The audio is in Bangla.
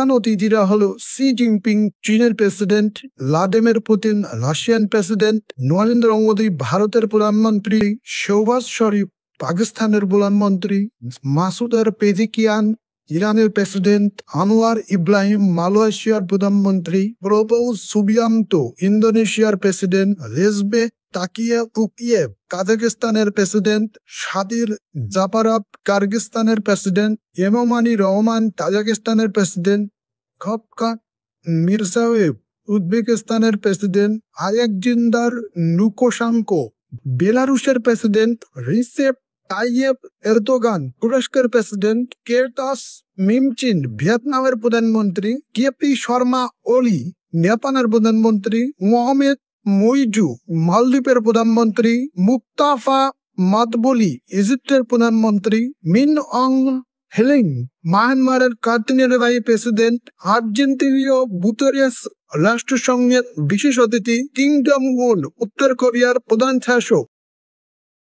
প্রধান অতিথিরা হলো শি জিনপিং চীনের president, Vladimir Putin Russian president, Narendra Modi ভারতের প্রধানমন্ত্রী, শেহবাজ শরীফ পাকিস্তানের প্রধানমন্ত্রী, মাসুদ পেজিকিয়ান ইরানের প্রেসিডেন্ট, আনোয়ার ইব্রাহিম মালয়েশিয়ার প্রধানমন্ত্রী, প্রবোউ সুবিয়ান্তো ইন্দোনেশিয়ার প্রেসিডেন্ট, রেজবে তাকিয়েভ কাজাখস্তানের প্রেসিডেন্ট, সাদির জাপারভ কিরগিজস্তানের প্রেসিডেন্ট, এমোমানি রহমান তাজিকিস্তানের প্রেসিডেন্ট, খবকাত মিরজায়েভ উজবেকিস্তানের প্রেসিডেন্ট, আলেকজান্ডার লুকাশেঙ্কো বেলারুশের প্রেসিডেন্ট, রিসেপ তাইয়েপ এরদোগান তুরস্কের প্রেসিডেন্ট, কেটাস মিমচিন ভিয়েতনামের প্রধানমন্ত্রী, কেপি শর্মা ওলি নেপালের প্রধানমন্ত্রী, মোহাম্মদ মইজু মালদ্বীপের প্রধানমন্ত্রী, মুস্তাফা মাদবুলি ইজিপ্টের প্রধানমন্ত্রী, মিন অং হেলিং মায়ানমারের কার্যনির্বাহী প্রেসিডেন্ট, আর্জেন্টিনীয় গুতেরেস রাষ্ট্রসংঘের বিশেষ অতিথি, কিম জং উন উত্তর কোরিয়ার প্রধান শাসক।